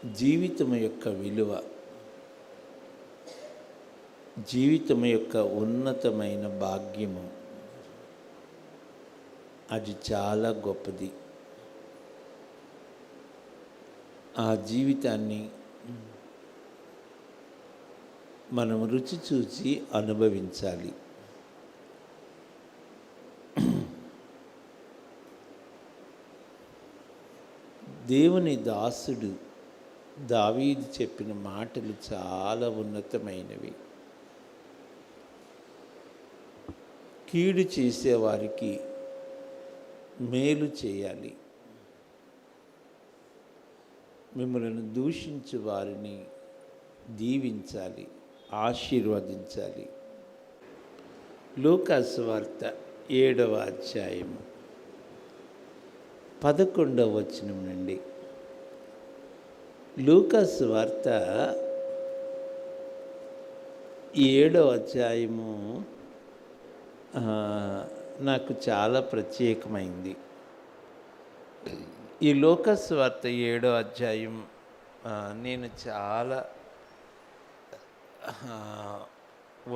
జీవితం యొక్క విలువ, జీవితం యొక్క ఉన్నతమైన భాగ్యము అది చాలా గొప్పది. ఆ జీవితాన్ని మనం రుచి చూసి అనుభవించాలి. దేవుని దాసుడు దావీదు చెప్పిన మాటలు చాలా ఉన్నతమైనవి. కీడు చేసేవారికి మేలు చేయాలి, మిమ్మల్ని దూషించే వారిని దీవించాలి, ఆశీర్వదించాలి. లూకా సువార్త 7వ అధ్యాయము 11వ వచనం నుండి. లూకా సువార్త 7వ అధ్యాయము నాకు చాలా ప్రత్యేకమైంది. ఈ లూకా సువార్త 7వ అధ్యాయం నేను చాలా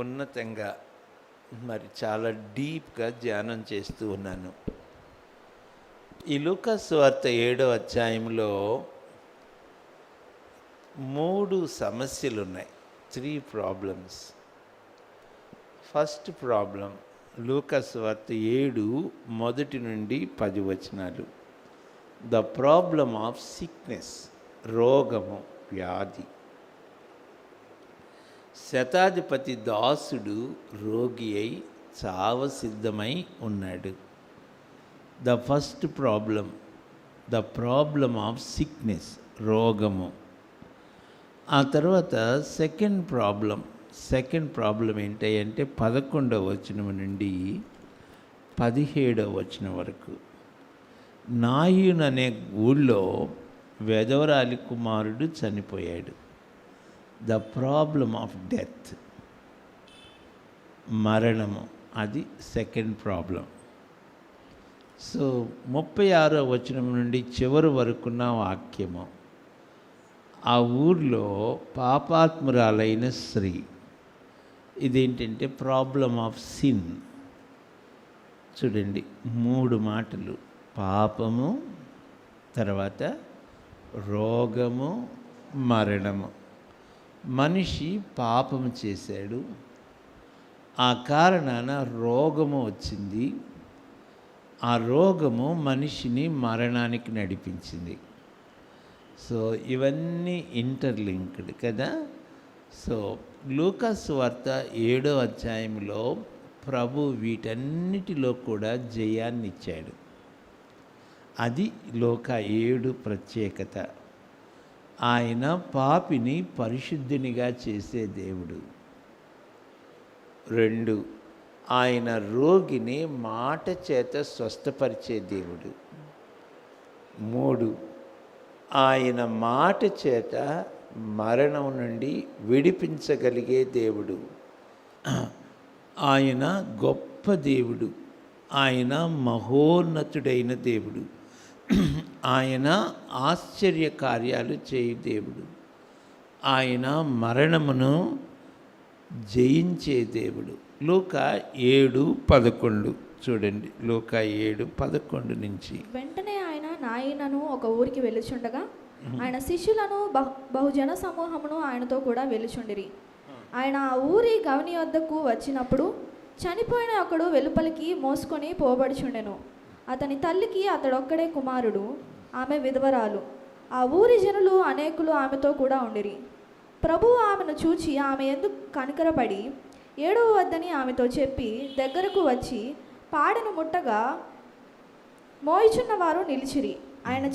ఉన్నతంగా చాలా డీప్గా ధ్యానం చేస్తూ ఉన్నాను. ఈ లూకా సువార్త 7వ అధ్యాయంలో 3 సమస్యలు ఉన్నాయి. 3 ప్రాబ్లమ్స్. ఫస్ట్ ప్రాబ్లం లూకా సువార్త 7 నుండి 10 వచనాలు. ద ప్రాబ్లమ్ ఆఫ్ సిక్నెస్, రోగము, వ్యాధి. శతాధిపతి దాసుడు రోగి అయి చావ సిద్ధమై ఉన్నాడు. The first problem, the problem of sickness, రోగము. ఆ తర్వాత సెకండ్ ప్రాబ్లం ఏంటంటే 11వ వచనం నుండి 17వ వచనం వరకు. నాయున్ అనే ఊళ్ళో వెధవరాలి కుమారుడు చనిపోయాడు. ద ప్రాబ్లమ్ ఆఫ్ డెత్, మరణము, అది సెకండ్ ప్రాబ్లం. సో 36వ వచనం నుండి చివరి వరకున్న వాక్యము. ఆ ఊర్లో పాపాత్మురాలైన స్త్రీ. ఇదేంటంటే ప్రాబ్లమ్ ఆఫ్ సిన్. చూడండి, 3 మాటలు: పాపము, తర్వాత రోగము, మరణము. మనిషి పాపము చేశాడు, ఆ కారణాన రోగము వచ్చింది. ఆ రోగము మనిషిని మరణానికి నడిపించింది. సో ఇవన్నీ ఇంటర్లింక్డ్ కదా. సో లూకా సువార్త 7వ అధ్యాయంలో ప్రభు వీటన్నిటిలో కూడా జయాన్ని ఇచ్చాడు. అది లూకా 7 ప్రత్యేకత. ఆయన పాపిని పరిశుద్ధినిగా చేసే దేవుడు. 2, ఆయన రోగిని మాట చేత స్వస్థపరిచే దేవుడు. 3, ఆయన మాట చేత మరణం నుండి విడిపించగలిగే దేవుడు. ఆయన గొప్ప దేవుడు, ఆయన మహోన్నతుడైన దేవుడు, ఆయన ఆశ్చర్య కార్యాలు చేయు దేవుడు, ఆయన మరణమును జయించే దేవుడు. లూకా 7:11 చూడండి. లూకా 7:11 నుంచి. వెంటనే ఆయన నాయనను ఒక ఊరికి వెళ్ళుచుండగా ఆయన శిష్యులను బహుజన సమూహమును ఆయనతో కూడా వెళ్ళుచుండిరి. ఆయన ఆ ఊరి గవని వద్దకు వచ్చినప్పుడు చనిపోయిన ఒకడు వెలుపలికి మోసుకొని పోబడుచుండెను. అతని తల్లికి అతడొక్కడే కుమారుడు, ఆమె విధవరాలు. ఆ ఊరి జనులు అనేకులు ఆమెతో కూడా ఉండిరి. ప్రభువు ఆమెను చూచి ఆమె ఎందుకు కనికరపడి ఏడవ వద్దని ఆమెతో చెప్పి దగ్గరకు వచ్చి పాడెను ముట్టగా మోయిచున్న వారు నిలిచిరి. ఆయన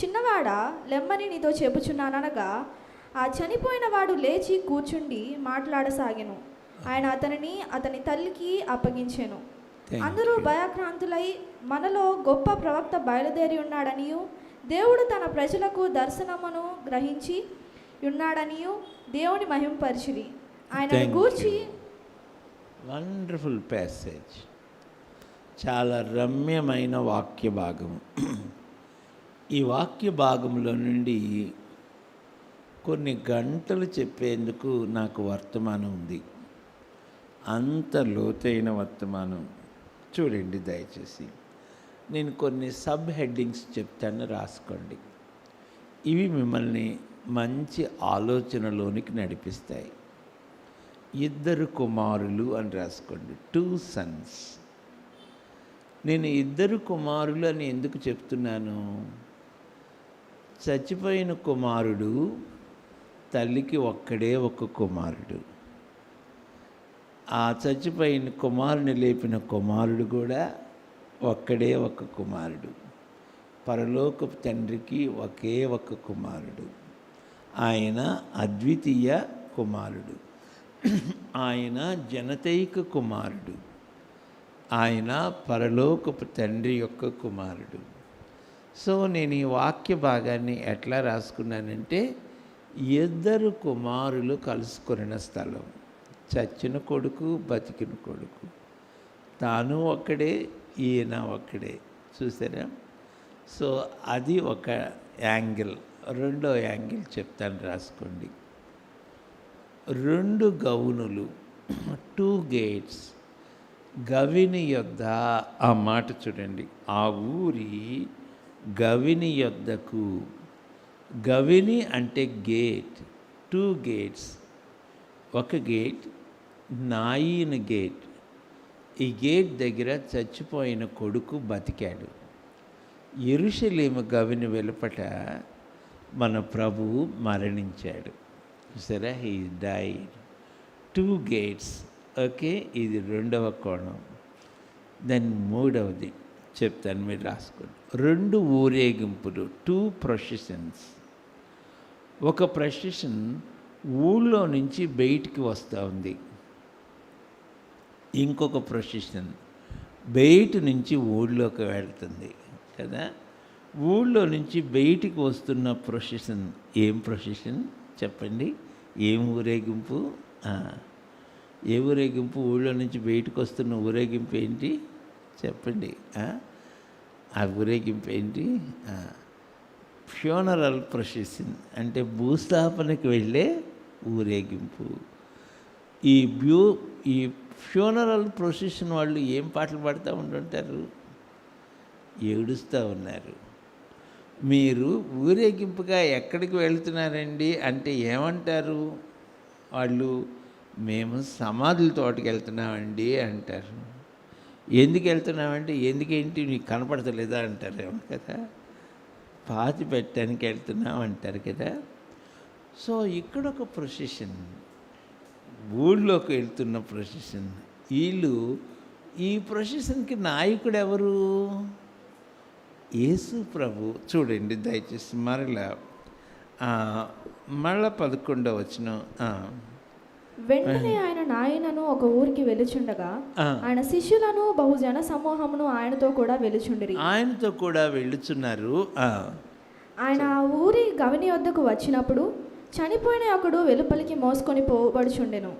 చిన్నవాడా లెమ్మని నీతో చెప్పుచున్నాననగా ఆ చనిపోయిన వాడు లేచి కూర్చుండి మాట్లాడసాగెను. ఆయన అతని తల్లికి అప్పగించెను. అందరూ భయక్రాంతులై మనలో గొప్ప ప్రవక్త బయలుదేరి ఉన్నాడనియు దేవుడు తన ప్రజలకు దర్శనమును గ్రహించి ఉన్నాడనియు దేవుని మహిమపరిచిరి. ఆయన గూర్చి వండర్ఫుల్ ప్యాసేజ్. చాలా రమ్యమైన వాక్య భాగం. ఈ వాక్య భాగంలో నుండి కొన్ని గంటలు చెప్పేందుకు నాకు వర్తమానం ఉంది. అంత లోతైన వర్తమానం. చూడండి దయచేసి. నేను కొన్ని సబ్ హెడ్డింగ్స్ చెప్తాను, రాసుకోండి. ఇవి మిమ్మల్ని మంచి ఆలోచనలోనికి నడిపిస్తాయి. 2 కుమారులు అని రాసుకోండి. 2 సన్స్. నేను 2 కుమారులు అని ఎందుకు చెప్తున్నాను? చచ్చిపోయిన కుమారుడు, తల్లికి ఒక్కడే ఒక కుమారుడు. ఆ చచ్చిపోయిన కుమారుని లేపిన కుమారుడు కూడా ఒక్కడే ఒక కుమారుడు. పరలోకపు తండ్రికి ఒకే ఒక కుమారుడు. ఆయన అద్వితీయ కుమారుడు. ఆయన జనతైక కుమారుడు. ఆయన పరలోకపు తండ్రి యొక్క కుమారుడు. సో నేను ఈ వాక్య భాగాన్ని ఎట్లా రాసుకున్నానంటే, 2 కుమారులు కలుసుకొనిన స్థలం. చచ్చిన కొడుకు, బతికిన కొడుకు. తాను ఒక్కడే, ఈయన ఒక్కడే. చూసారా? సో అది ఒక యాంగిల్. రెండో యాంగిల్ చెప్తాను, రాసుకోండి. 2 గవునులు, 2 గేట్స్. గవిని యొద్ద, ఆ మాట చూడండి. ఆ ఊరి గవిని యొద్దకు. గవిని అంటే గేట్. 2 గేట్స్. ఒక గేట్ నాయీన్ గేట్. ఈ గేట్ దగ్గర చచ్చిపోయిన కొడుకు బతికాడు. యెరూషలేము గవిని వెలుపట మన ప్రభువు మరణించాడు. సరే, హీ డైడ్. 2 గేట్స్. ఓకే, ఇది రెండవ కోణం. దాని మూడవది చెప్తాను, మీరు రాసుకోండి. 2 ఊరేగింపులు, 2 ప్రొసెషన్స్. ఒక ప్రొసెషన్ ఊళ్ళో నుంచి బయటికి వస్తూ ఉంది. ఇంకొక ప్రొసెషన్ బయట నుంచి ఊళ్ళోకి వెళ్తుంది కదా. ఊళ్ళో నుంచి బయటికి వస్తున్న ప్రొసెషన్ ఏం ప్రొసెషన్ చెప్పండి? ఏం ఊరేగింపు? ఏ ఊరేగింపు? ఊళ్ళో నుంచి బయటకు వస్తున్న ఊరేగింపు ఏంటి చెప్పండి? ఆ ఊరేగింపు ఏంటి? ఫ్యూనరల్ ప్రొసెషన్, అంటే భూస్థాపనకి వెళ్ళే ఊరేగింపు. ఈ ఫ్యూనరల్ ప్రొసెషన్ వాళ్ళు ఏం పాటలు పాడుతూ ఉంటుంటారు? ఏడుస్తూ ఉన్నారు. మీరు ఊరేగింపుగా ఎక్కడికి వెళ్తున్నారండి అంటే ఏమంటారు వాళ్ళు? మేము సమాధుల తోటకి వెళ్తున్నామండి అంటారు. ఎందుకు వెళ్తున్నామంటే, ఎందుకేంటి నీకు కనపడతలేదా అంటారేమో కదా. పాతి పెట్టడానికి వెళ్తున్నాం అంటారు కదా. సో ఇక్కడ ఒక ప్రొసెషన్, ఊళ్ళోకి వెళ్తున్న ప్రొసెషన్. వీళ్ళు, ఈ ప్రొసెషన్కి నాయకుడు ఎవరు? యేసు ప్రభు. చూడండి దయచేసి మరలా 11వ వచనం. వెంటనే ఆయన నాయనను ఒక ఊరికి వెలుచుండగా ఆయన శిష్యులను బహుజన సమూహమును ఆయనతో కూడా వెలుచుండిరి. ఆయనతో కూడా వెళ్ళుచున్నారు. ఆయన ఆ ఊరి గవిని వద్దకు వచ్చినప్పుడు చనిపోయిన ఒకడు వెలుపలికి మోసుకొని పోబడుచుండెను.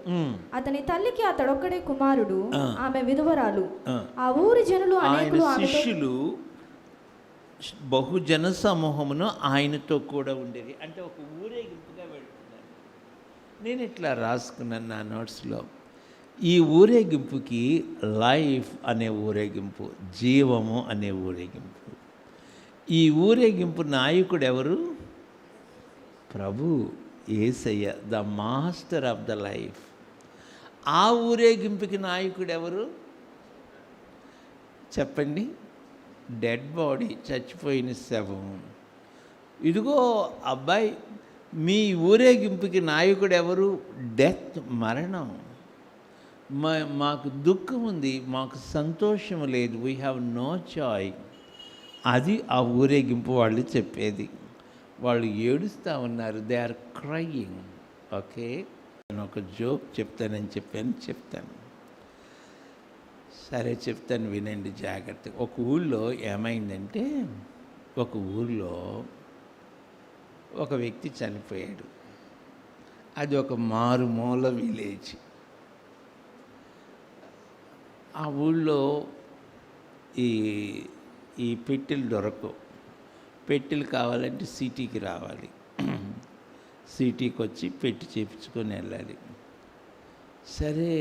అతని తల్లికి అతడొక్కడే కుమారుడు, ఆమె విధవరాలు. ఆ ఊరి జనులు అనేకులు శిష్యులు బహుజన సమూహమును ఆయనతో కూడా ఉండేది. అంటే ఒక ఊరేగింపుగా వెళ్తున్నారు. నేను ఇట్లా రాసుకున్నాను నా నోట్స్లో. ఈ ఊరేగింపుకి లైఫ్ అనే ఊరేగింపు, జీవము అనే ఊరేగింపు. ఈ ఊరేగింపు నాయకుడు ఎవరు? ప్రభు యేసయ్య, the master of the life. ఆ ఊరేగింపుకి నాయకుడు ఎవరు చెప్పండి? డెడ్ బాడీ, చచ్చిపోయిన శవం. ఇదిగో అబ్బాయి, మీ ఊరేగింపుకి నాయకుడు ఎవరు? డెత్, మరణం. మాకు దుఃఖం ఉంది, మాకు సంతోషం లేదు, వీ హ్యావ్ నో జాయ్. అది ఆ ఊరేగింపు వాళ్ళు చెప్పేది. వాళ్ళు ఏడుస్తూ ఉన్నారు, దే ఆర్ క్రయింగ్. ఓకే, నేను ఒక జోక్ చెప్తానని చెప్తాను. సరే చెప్తాను, వినండి జాగ్రత్తగా. ఒక ఊళ్ళో ఏమైందంటే, ఒక ఊళ్ళో ఒక వ్యక్తి చనిపోయాడు. అది ఒక మారుమూల విలేజ్. ఆ ఊళ్ళో ఈ పెట్టెలు దొరకవు. పెట్టెలు కావాలంటే సిటీకి రావాలి. సిటీకి వచ్చి పెట్టి చేయించుకొని వెళ్ళాలి. సరే,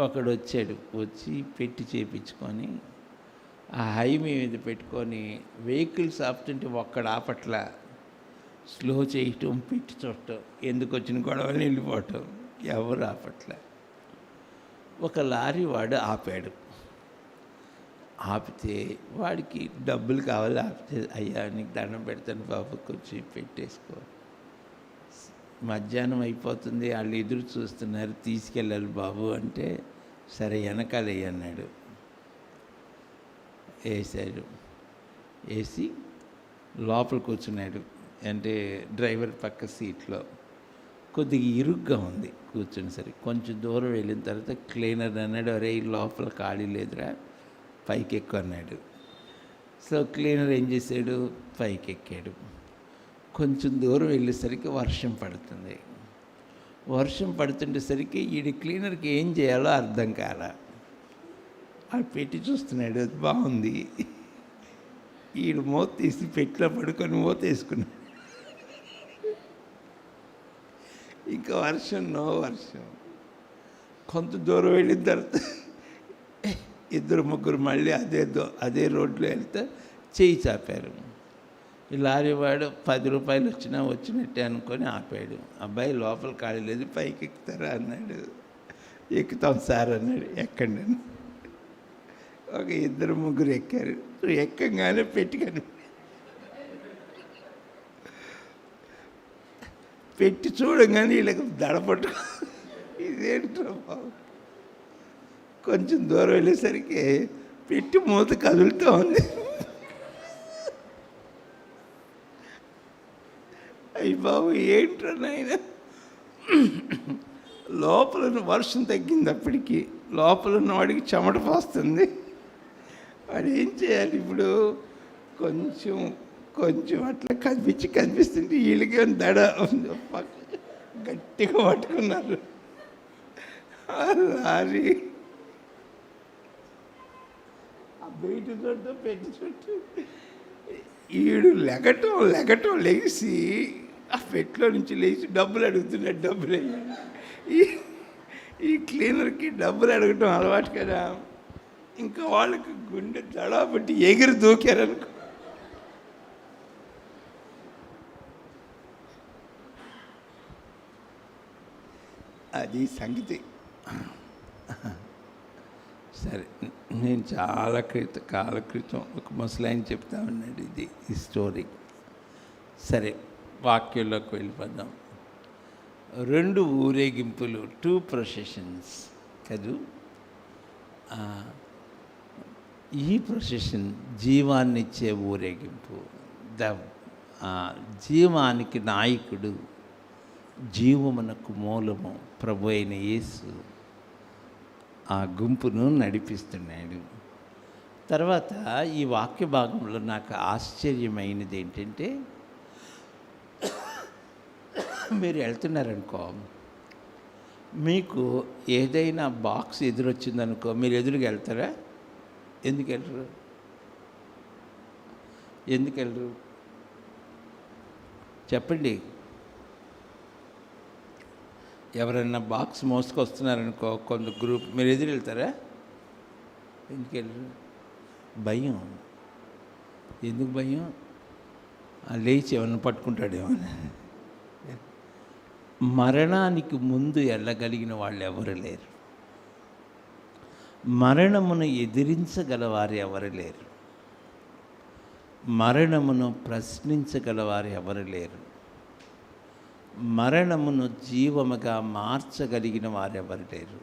ఒకడు వచ్చాడు, వచ్చి పెట్టి చేయించుకొని ఆ హైవే మీద పెట్టుకొని వెహికల్స్ ఆపుతుంటే ఒక్కడు ఆపట్ల, స్లో చేయటం, పెట్టి చూడటం, ఎందుకు వచ్చిన గొడవలు వెళ్ళిపోవటం, ఎవరు ఆపట్ల. ఒక లారీ వాడు ఆపాడు. ఆపితే వాడికి డబ్బులు కావాలి. ఆపితే, అయ్యా నీకు దండం పెడతాను బాబు, కొంచెం పెట్టేసుకో, మధ్యాహ్నం అయిపోతుంది, వాళ్ళు ఎదురు చూస్తున్నారు, తీసుకెళ్ళాలి బాబు అంటే, సరే వెనకాల అన్నాడు. వేసాడు. వేసి లోపల కూర్చున్నాడు, అంటే డ్రైవర్ పక్క సీట్లో. కొద్దిగా ఇరుగ్గా ఉంది కూర్చునేసరికి. కొంచెం దూరం వెళ్ళిన తర్వాత క్లీనర్ అన్నాడు, అరే లోపల ఖాళీ లేదురా, పైకి ఎక్కువ అన్నాడు. సో క్లీనర్ ఏం చేశాడు, పైకి ఎక్కాడు. కొంచెం దూరం వెళ్ళేసరికి వర్షం పడుతుంది. వర్షం పడుతుండేసరికి ఈడి క్లీనర్కి ఏం చేయాలో అర్థం కాల. అది పెట్టి చూస్తున్నాడు, అది బాగుంది. ఈడు మూత తీసి పెట్టిలో పడుకొని మూత వేసుకున్నాడు. ఇంకా వర్షం, నో వర్షం. కొంత దూరం వెళ్ళిన తర్వాత ఇద్దరు ముగ్గురు మళ్ళీ అదే రోడ్లో వెళ్తే చేయి చాపారు. ఈ లారీ వాడు 10 రూపాయలు వచ్చినట్టే అనుకొని ఆపాడు. అబ్బాయి లోపల ఖాళీ లేదు, పైకి ఎక్కుతారా అన్నాడు. ఎక్కుతాం సార్ అన్నాడు. ఎక్కండి. ఒక ఇద్దరు ముగ్గురు ఎక్కారు. ఎక్కగానే పెట్టి చూడగానే వీళ్ళకి దడపట్టు, ఇదేంటో బాబు. కొంచెం దూరం వెళ్ళేసరికి పెట్టి మూత కదులుతూ ఉంది. అయ్యి బాబు ఏంట్రా నాయన. లోపల వర్షం తగ్గింది అప్పటికి. లోపల ఉన్న వాడికి చెమట పోస్తుంది. వాడు ఏం చేయాలి ఇప్పుడు? కొంచెం అట్లా కనిపిస్తుంటే వీళ్ళకి దడ గట్టిగా పట్టుకున్నారు. లారీ ఆ బయట చుట్టూ పెట్టి చుట్టూ ఈడు లెగటం లేచి ఆ పెట్లో నుంచి లేచి డబ్బులు అడుగుతున్నాడు. డబ్బులు ఈ క్లీనర్కి డబ్బులు అడగటం అలవాటు కదా. ఇంకా వాళ్ళకి గుండె దడాబట్టి ఎగిరి దూకారనుకో. అది సంగతి. సరే, నేను చాలా కాల క్రితం ఒక ముసలాయన చెప్తా ఉన్నాడు ఈ స్టోరీ. సరే, వాక్యంలోకి వెళ్ళిపోదాం. 2 ఊరేగింపులు, 2 ప్రొసెషన్స్ కదూ. ఈ ప్రొసెషన్ జీవాన్నిచ్చే ఊరేగింపు. జీవానికి నాయకుడు, జీవమునకు మూలము ప్రభు అయిన యేసు ఆ గుంపును నడిపిస్తున్నాడు. తర్వాత ఈ వాక్య భాగంలో నాకు ఆశ్చర్యమైనది ఏంటంటే, మీరు వెళ్తున్నారనుకో, మీకు ఏదైనా బాక్స్ ఎదురొచ్చిందనుకో, మీరు ఎదురుగా వెళ్తారా? ఎందుకు వెళ్ళరు? చెప్పండి. ఎవరన్నా బాక్స్ మోసుకొస్తున్నారనుకో, కొంత గ్రూప్, మీరు ఎదురు వెళ్తారా? ఎందుకు వెళ్ళరు? భయం. ఎందుకు భయం? లేచి ఏమన్నా పట్టుకుంటాడేమో. మరణానికి ముందు వెళ్ళగలిగిన వాళ్ళు ఎవరు లేరు. మరణమును ఎదిరించగలవారు ఎవరు లేరు. మరణమును ప్రశ్నించగలవారు ఎవరు లేరు. మరణమును జీవముగా మార్చగలిగిన వారెవరు లేరు.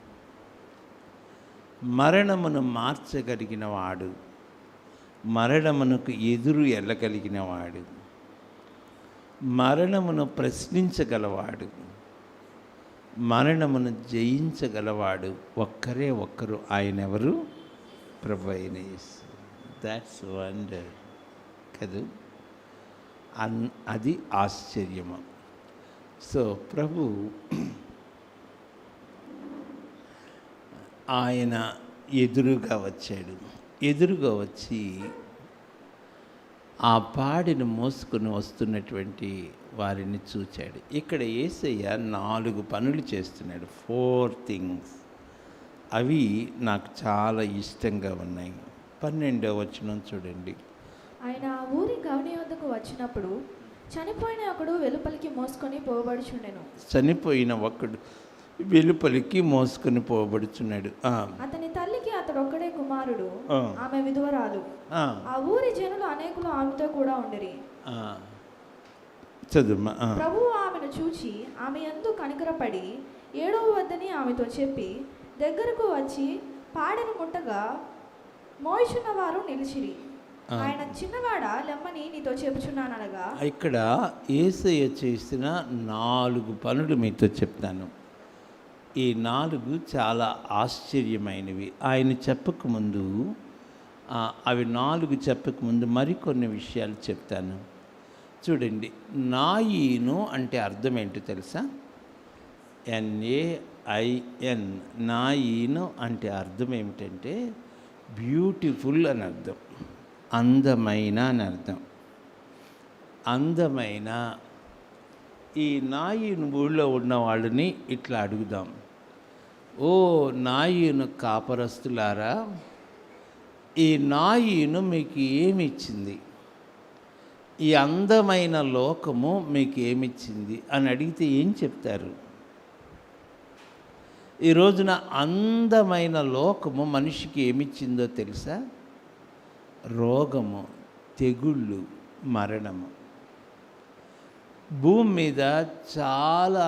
మరణమును మార్చగలిగిన వాడు, మరణమునకు ఎదురు వెళ్ళగలిగిన వాడు, మరణమును ప్రశ్నించగలవాడు, మరణమును జయించగలవాడు ఒక్కరే ఒక్కరు. ఆయన ఎవరు? ప్రభు అయిన యేసు. దాట్స్ వండర్ కదూ. అది ఆశ్చర్యము. సో ప్రభు ఆయన ఎదురుగా వచ్చాడు. ఎదురుగా వచ్చి ఆ పాడిని మోసుకొని వస్తున్నటువంటి వారిని చూచాడు. ఇక్కడ యేసయ్య 4 పనులు చేస్తున్నాడు, 4 థింగ్స్. అవి నాకు చాలా ఇష్టంగా ఉన్నాయి. 12వ వచనం చూడండి. ఆయన ఆ ఊరి గవని వద్దకు వచ్చినప్పుడు చనిపోయిన ఒకడు వెలుపలికి మోసుకొని పోబడుచుండెను. చనిపోయిన ఒకడు వెలుపలికి మోసుకొని పోబడుచున్నాడు. అతని తల్లికి అతడు ఒక్కడే కుమారుడు, ఆ. ఆమె విధవరాలు. ఆ ఊరి జనులు అనేకులు ఆమెతో కూడా ఉండిరి. చదువు. ప్రభువు ఆమెను చూచి ఆమె యందు కనికరపడి 7వ వద్దని ఆమెతో చెప్పి దగ్గరకు వచ్చి పాడెను ముట్టగా మోయిచున్న వారు నిలిచిరి. ఆయన చిన్నవాడా లెమ్మని నీతో చెప్పుచున్నాననగా. ఇక్కడ యేసయ్య చేసిన 4 పనులు మీతో చెప్తాను. ఈ 4 చాలా ఆశ్చర్యమైనవి. ఆయన చెప్పకముందు, అవి 4 చెప్పకముందు మరికొన్ని విషయాలు చెప్తాను. చూడండి, నాయీను అంటే అర్థం ఏంటో తెలుసా? NAIN. నాయీను అంటే అర్థం ఏమిటంటే బ్యూటిఫుల్ అని అర్థం, అందమైన అని అర్థం. అందమైన. ఈ నాయీను ఊళ్ళో ఉన్న వాళ్ళని ఇట్లా అడుగుదాం. ఓ నాయీను కాపరస్తులారా, ఈ నాయీను మీకు ఏమి ఇచ్చింది? ఈ అందమైన లోకము మీకు ఏమిచ్చింది అని అడిగితే ఏం చెప్తారు? ఈ రోజున అందమైన లోకము మనిషికి ఏమిచ్చిందో తెలుసా? రోగము, తెగుళ్ళు, మరణము. భూమి మీద చాలా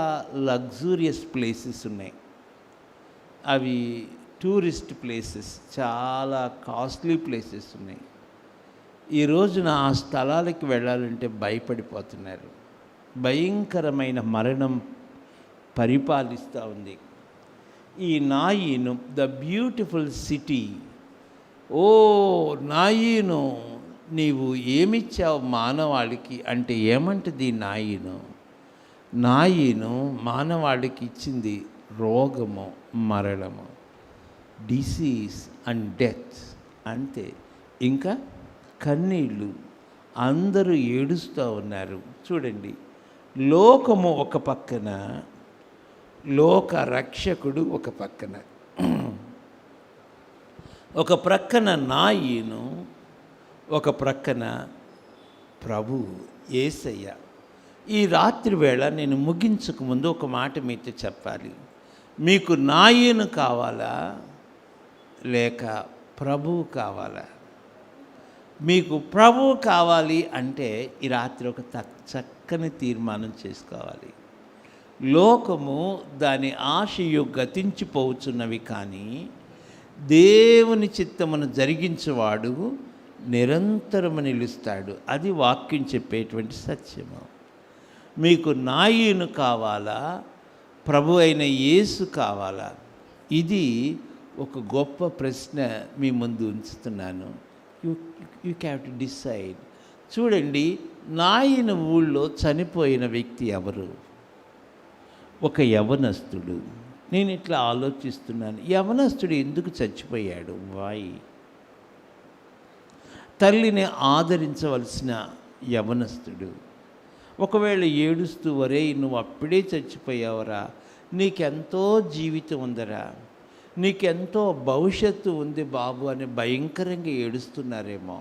లగ్జూరియస్ ప్లేసెస్ ఉన్నాయి. అవి టూరిస్ట్ ప్లేసెస్, చాలా కాస్ట్లీ ప్లేసెస్ ఉన్నాయి. ఈ రోజున ఆ స్థలాలకి వెళ్ళాలంటే భయపడిపోతున్నారు. భయంకరమైన మరణం పరిపాలిస్తూ ఉంది. ఈ నాయీను, ద బ్యూటిఫుల్ సిటీ. ఓ నాయీను, నీవు ఏమిచ్చావు మానవాళికి అంటే ఏమంటుంది నాయీను? నాయీను మానవాళికి ఇచ్చింది రోగము, మరణము, డిసీజ్ అండ్ డెత్. అంతే. ఇంకా కన్నీళ్ళు, అందరూ ఏడుస్తూ ఉన్నారు. చూడండి, లోకము ఒక పక్కన, లోక రక్షకుడు ఒక పక్కన. ఒక ప్రక్కన నాయీను, ఒక ప్రక్కన ప్రభు యేసయ్య. ఈ రాత్రి వేళ నేను ముగించక ముందు ఒక మాట మీతో చెప్పాలి. మీకు నాయీను కావాలా లేక ప్రభువు కావాలా? మీకు ప్రభువు కావాలి అంటే ఈ రాత్రి ఒక చక్కని తీర్మానం చేసుకోవాలి. లోకము దాని ఆశయు గతించిపోవచ్చున్నవి, కానీ దేవుని చిత్తమును జరిగించేవాడు నిరంతరము నిలుస్తాడు. అది వాక్యం చెప్పేటువంటి సత్యము. మీకు నాయీను కావాలా, ప్రభు అయిన యేసు కావాలా? ఇది ఒక గొప్ప ప్రశ్న మీ ముందు ఉంచుతున్నాను. You have to decide. చూడండి, నాయన ఊళ్ళో చనిపోయిన వ్యక్తి ఎవరు? ఒక యవనస్తుడు. నేను ఇట్లా ఆలోచిస్తున్నాను, యవనస్తుడు ఎందుకు చచ్చిపోయాడు? వాయి తల్లిని ఆదరించవలసిన యవనస్తుడు ఒకవేళ ఏడుస్తూ, వరే నువ్వు అప్పుడే చచ్చిపోయావరా, నీకెంతో జీవితం ఉందరా, నీకెంతో భవిష్యత్తు ఉంది బాబు అని భయంకరంగా ఏడుస్తున్నారేమో.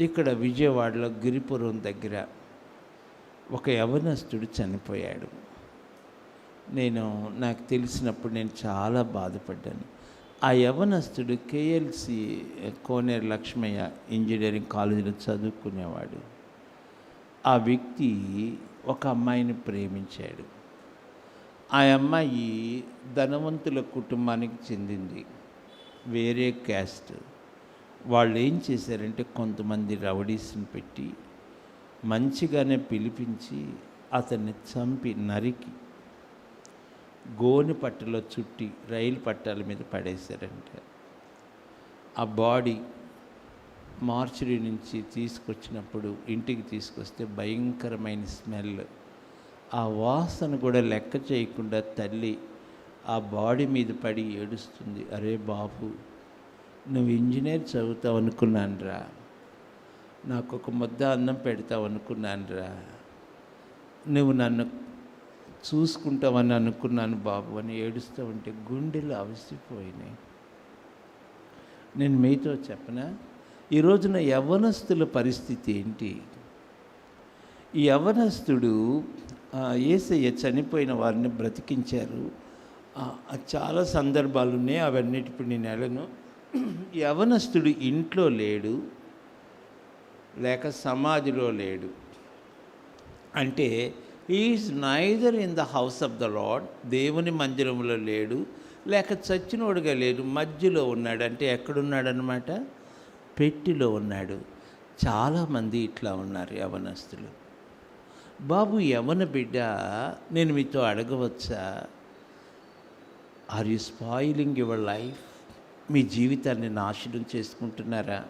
ఇక్కడ విజయవాడలో గిరిపురం దగ్గర ఒక యవనస్తుడు చనిపోయాడు. నాకు తెలిసినప్పుడు నేను చాలా బాధపడ్డాను. ఆ యవనస్తుడు KLC కోనేరు లక్ష్మయ్య ఇంజనీరింగ్ కాలేజీలో చదువుకునేవాడు. ఆ వ్యక్తి ఒక అమ్మాయిని ప్రేమించాడు. ఆ అమ్మాయి ధనవంతుల కుటుంబానికి చెందింది, వేరే క్యాస్ట్. వాళ్ళు ఏం చేశారంటే కొంతమంది రౌడీస్ని పెట్టి మంచిగానే పిలిపించి అతన్ని చంపి నరికి గోని పట్టలో చుట్టి రైలు పట్టాల మీద పడేశారంట. ఆ బాడీ మార్చురీ నుంచి తీసుకొచ్చినప్పుడు ఇంటికి తీసుకొస్తే భయంకరమైన స్మెల్. ఆ వాసన కూడా లెక్క చేయకుండా తల్లి ఆ బాడీ మీద పడి ఏడుస్తుంది. అరే బాబు, నువ్వు ఇంజనీర్ చదువుతావు అనుకున్నానురా, నాకు ఒక ముద్ద అన్నం పెడతావు అనుకున్నానురా, నువ్వు నన్ను చూసుకుంటావని అనుకున్నాను బాబు అని ఏడుస్తూ ఉంటే గుండెలు అవిసిపోయినాయి. నేను మీతో చెప్పనా, ఈ రోజున యవ్వనస్తుల పరిస్థితి ఏంటి? ఈ యవ్వనస్తుడు యేసయ్య చనిపోయిన వారిని బ్రతికించారు. చాలా సందర్భాలు ఉన్నాయి, అవన్నిటి ఇప్పుడు నేను వెళ్ళను. యవ్వనస్తుడు ఇంట్లో లేడు, లేక సమాధిలో లేడు. అంటే is neither in the house of the lord, దేవుని మందిరంలో లేడు, లేక చచ్చినోడుగా లేడు, మధ్యలో ఉన్నాడు. అంటే ఎక్కడున్నాడనమాట? పెట్టిలో ఉన్నాడు. చాలామంది ఇట్లా ఉన్నారు యవనస్తులు. బాబు యవన బిడ్డ, నేను మీతో అడగవచ్చా, are you spoiling your life? మీ జీవితాన్ని నాశనం చేసుకుంటున్నారా?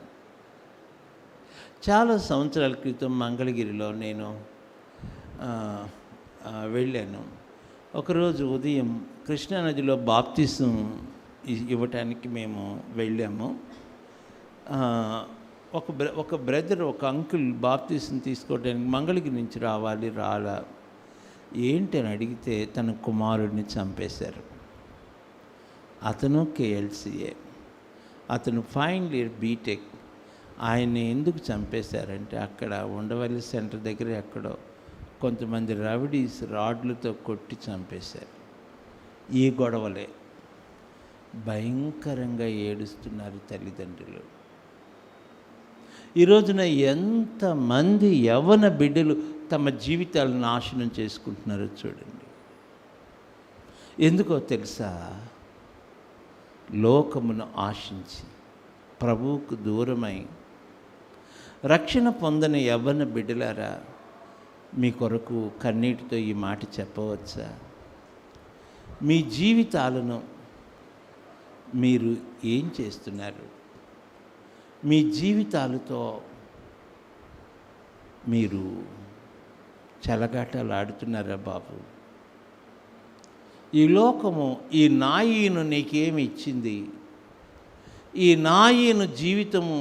చాలా సంవత్సరాల క్రితం మంగళగిరిలో నేను వెళ్ళాను. ఒకరోజు ఉదయం కృష్ణానదిలో బాప్తిసం ఇవ్వటానికి మేము వెళ్ళాము. ఒక బ్రదర్, ఒక అంకుల్ బాప్తిసం తీసుకోవడానికి మంగళగిరి నుంచి రాలా. ఏంటని అడిగితే తన కుమారుడిని చంపేశారు. అతను KLCA, అతను ఫైనల్ ఇయర్ బీటెక్. ఆయన్ని ఎందుకు చంపేశారంటే అక్కడ ఉండవల్లి సెంటర్ దగ్గర ఎక్కడో కొంతమంది రౌడీస్ రాడ్లతో కొట్టి చంపేశారు. ఈ గొడవలే భయంకరంగా ఏడుస్తున్నారు తల్లిదండ్రులు. ఈ రోజున ఎంతమంది యవ్వన బిడ్డలు తమ జీవితాలను నాశనం చేసుకుంటున్నారో చూడండి. ఎందుకో తెలుసా? లోకమును ఆశించి ప్రభువుకు దూరమై. రక్షణ పొందని యవ్వన బిడ్డలారా, మీ కొరకు కన్నీటితో ఈ మాట చెప్పవచ్చా? మీ జీవితాలను మీరు ఏం చేస్తున్నారు? మీ జీవితాలతో మీరు చెలగాటలు ఆడుతున్నారా బాబు? ఈ లోకము, ఈ నాయీను నీకేమి ఇచ్చింది? ఈ నాయీను జీవితము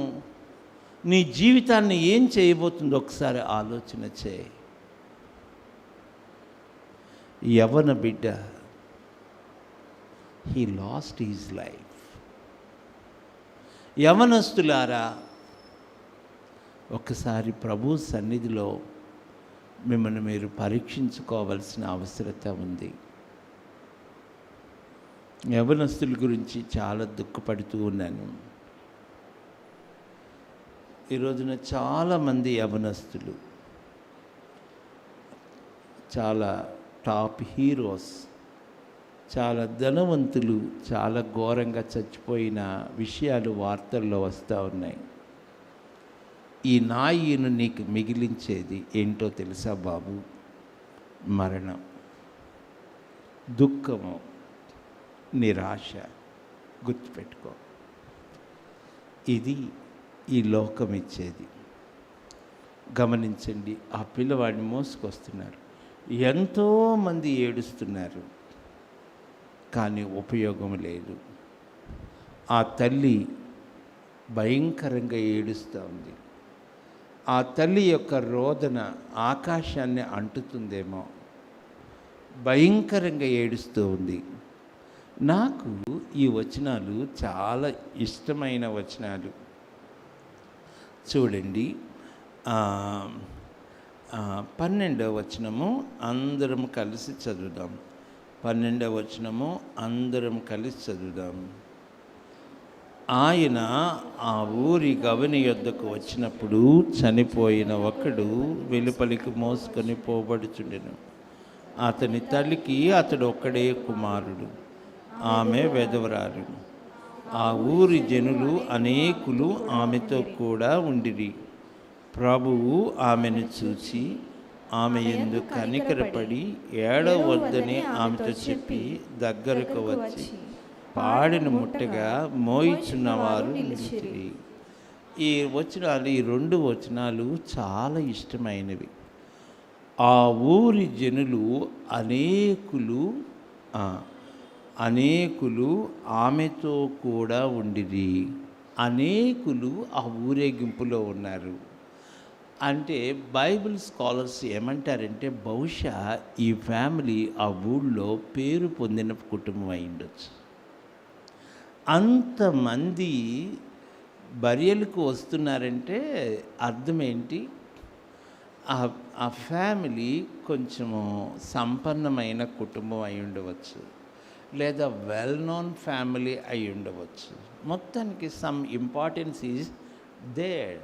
నీ జీవితాన్ని ఏం చేయబోతుందో ఒకసారి ఆలోచన చేయి. యవ్వన బిడ్డ, హీ లాస్ట్ హిజ్ లైఫ్. యవనస్తులారా, ఒక్కసారి ప్రభు సన్నిధిలో మిమ్మల్ని మీరు పరీక్షించుకోవాల్సిన అవసరత ఉంది. యవనస్తుల గురించి చాలా దుఃఖపడుతూ ఉన్నాను. ఈ రోజున చాలామంది యవనస్తులు చాలా టాప్ హీరోస్, చాలా ధనవంతులు చాలా ఘోరంగా చచ్చిపోయిన విషయాలు వార్తల్లో వస్తూ ఉన్నాయి. ఈ నాయీను నీకు మిగిలించేది ఏంటో తెలుసా బాబు? మరణం, దుఃఖము, నిరాశ. గుర్తుపెట్టుకో, ఇది ఈ లోకం ఇచ్చేది. గమనించండి, ఆ పిల్లవాడిని మోసుకొస్తున్నారు, ఎంతోమంది ఏడుస్తున్నారు, కానీ ఉపయోగం లేదు. ఆ తల్లి భయంకరంగా ఏడుస్తూ ఉంది. ఆ తల్లి యొక్క రోదన ఆకాశాన్ని అంటుతుందేమో, భయంకరంగా ఏడుస్తూ ఉంది. నాకు ఈ వచనాలు చాలా ఇష్టమైన వచనాలు. చూడండి, 12వ వచనము అందరం కలిసి చదువుదాం. 12వ వచనము అందరం కలిసి చదువుదాం. ఆయన ఆ ఊరి గవని యొద్దకు వచ్చినప్పుడు చనిపోయిన ఒకడు వెలుపలికి మోసుకొని పోబడుచుండెను. అతని తల్లికి అతడు ఒక్కడే కుమారుడు, ఆమె వెధవరాలు. ఆ ఊరి జనులు అనేకులు ఆమెతో కూడా ఉండిరి. ప్రభువు ఆమెను చూచి ఆమె యందు కనికరపడి ఏడవద్దని ఆమెతో చెప్పి దగ్గరకు వచ్చి పాడిన ముట్టగా మోయిచున్నవారు నిలిచిరి. ఈ వచనాలు, ఈ 2 వచనాలు చాలా ఇష్టమైనవి. ఆ ఊరి జనులు అనేకులు ఆమెతో కూడా ఉండిరి. అనేకులు ఆ ఊరేగింపులో ఉన్నారు. అంటే బైబిల్ స్కాలర్స్ ఏమంటారంటే బహుశా ఈ ఫ్యామిలీ ఆ ఊళ్ళో పేరు పొందిన కుటుంబం అయి ఉండొచ్చు. అంతమంది బరియలకు వస్తున్నారంటే అర్థం ఏంటి? ఆ ఫ్యామిలీ కొంచెము సంపన్నమైన కుటుంబం అయి ఉండవచ్చు, లేదా వెల్ నోన్ ఫ్యామిలీ అయి ఉండవచ్చు. మొత్తానికి సమ్ ఇంపార్టెన్స్ ఈజ్ దేర్.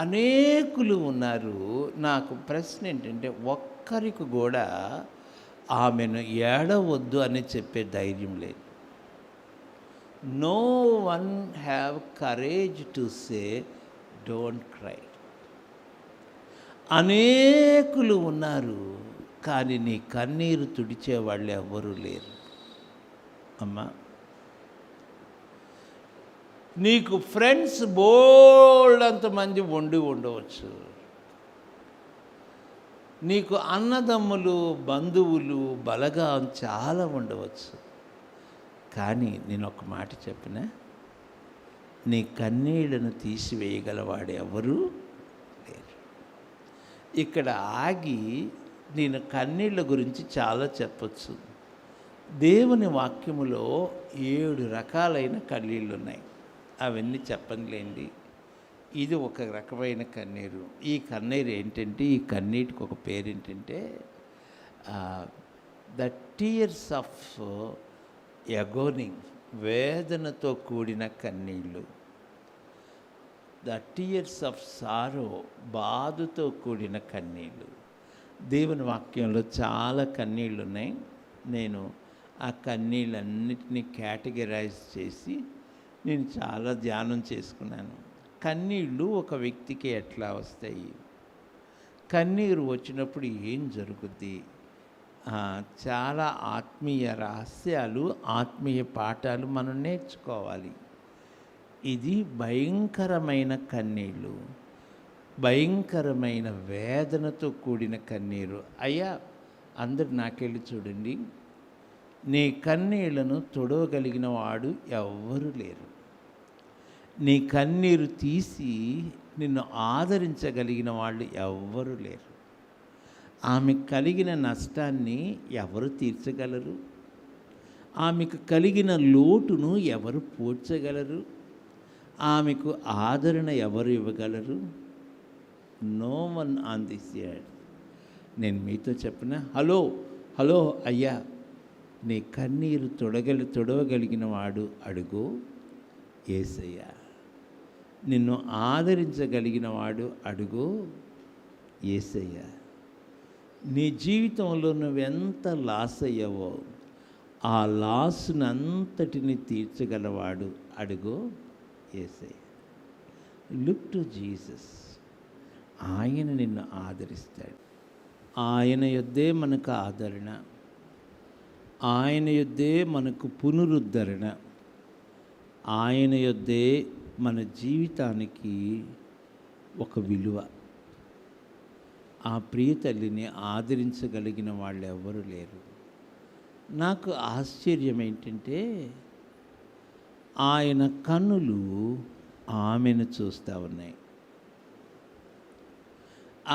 అనేకులు ఉన్నారు. నాకు ప్రశ్న ఏంటంటే ఒక్కరికి కూడా ఆమెను ఏడవద్దు అని చెప్పే ధైర్యం లేదు. No one have courage to say don't cry. అనేకులు ఉన్నారు, కానీ నీ కన్నీరు తుడిచే వాళ్ళు ఎవ్వరూ లేరు. అమ్మా, నీకు ఫ్రెండ్స్ బోల్డ్ అంతమంది ఉండవచ్చు, నీకు అన్నదమ్ములు బంధువులు బలగం చాలా ఉండవచ్చు, కానీ నేను ఒక మాట చెప్పిన, నీ కన్నీళ్లను తీసివేయగలవాడు ఎవరు లేరు. ఇక్కడ ఆగి నేను కన్నీళ్ళ గురించి చాలా చెప్పచ్చు. దేవుని వాక్యములో 7 రకాలైన కన్నీళ్ళు ఉన్నాయి. అవన్నీ చెప్పనులేండి. ఇది ఒక రకమైన కన్నీరు. ఈ కన్నీరు ఏంటంటే, ఈ కన్నీటికి ఒక పేరు ఏంటంటే ద టీయర్స్ ఆఫ్ ఎగోనింగ్, వేదనతో కూడిన కన్నీళ్ళు. ద టీయర్స్ ఆఫ్ సారో, బాధతో కూడిన కన్నీళ్ళు. దేవుని వాక్యంలో చాలా కన్నీళ్ళు ఉన్నాయి. నేను ఆ కన్నీళ్ళన్నిటినీ కేటగరైజ్ చేసి నేను చాలా ధ్యానం చేసుకున్నాను. కన్నీళ్ళు ఒక వ్యక్తికి ఎట్లా వస్తాయి, కన్నీరు వచ్చినప్పుడు ఏం జరుగుద్ది, చాలా ఆత్మీయ రహస్యాలు, ఆత్మీయ పాఠాలు మనం నేర్చుకోవాలి. ఇది భయంకరమైన కన్నీళ్ళు, భయంకరమైన వేదనతో కూడిన కన్నీరు. అయ్యా, అందరు నాకెళ్ళి చూడండి, నీ కన్నీళ్లను తొడవగలిగిన వాడు ఎవ్వరూ లేరు. నీ కన్నీరు తీసి నిన్ను ఆదరించగలిగిన వాళ్ళు ఎవ్వరూ లేరు. ఆమెకు కలిగిన నష్టాన్ని ఎవరు తీర్చగలరు? ఆమెకు కలిగిన లోటును ఎవరు పూడ్చగలరు? ఆమెకు ఆదరణ ఎవరు ఇవ్వగలరు? No one on this earth. నేను మీతో చెప్పిన, హలో అయ్యా, నీ కన్నీరు తొడవగలిగిన వాడు అడుగు యేసయ్య. నిన్ను ఆదరించగలిగిన వాడు అడుగు యేసయ్య. నీ జీవితంలో నువ్వెంత లాస్ అయ్యావో ఆ లాస్నంతటిని తీర్చగలవాడు అడుగు యేసయ్య. Look to Jesus. ఆయన నిన్ను ఆదరిస్తాడు. ఆయన యొద్దే మనకు ఆదరణ, ఆయన యొద్దే మనకు పునరుద్ధరణ, ఆయన యొద్దే మన జీవితానికి ఒక విలువ. ఆ ప్రియ తల్లిని ఆదరించగలిగిన వాళ్ళు ఎవరు లేరు. నాకు ఆశ్చర్యం ఏంటంటే, ఆయన కన్నులు ఆమెను చూస్తూ ఉన్నాయి.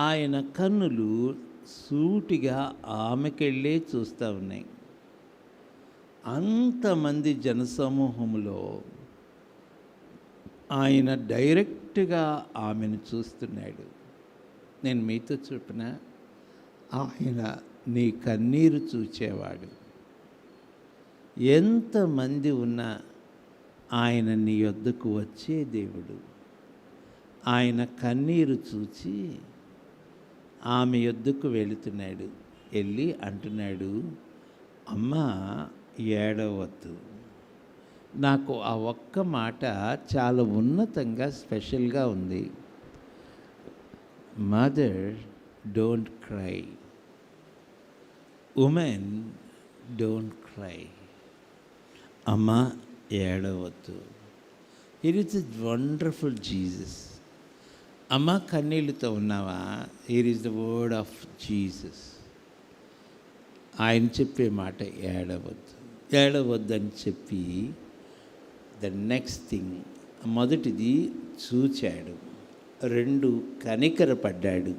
ఆయన కన్నులు సూటిగా ఆమెకెళ్ళే చూస్తూ ఉన్నాయి. అంతమంది జనసమూహంలో ఆయన డైరెక్ట్గా ఆమెను చూస్తున్నాడు. నేను మీతో చెప్పిన, ఆయన నీ కన్నీరు చూచేవాడు. ఎంతమంది ఉన్నా ఆయన నీ యొద్దకు వచ్చే దేవుడు. ఆయన కన్నీరు చూచి ఆమె యొద్దకు వెళుతున్నాడు. వెళ్ళి అంటున్నాడు, అమ్మా ఏడవద్దు. నాకు ఆ ఒక్క మాట చాలా ఉన్నతంగా స్పెషల్గా ఉంది. Mother don't cry, women don't cry. అమ్మా ఏడవద్దు. Here is the wonderful Jesus. అమ్మ కన్నీళ్ళతో ఉన్నావా? Here is the word of Jesus. ఆయన చెప్పే మాట ఏడవద్దు అని చెప్పి ద నెక్స్ట్ థింగ్, మొదటిది చూచాడు. రెండు కనికరపడ్డాడు.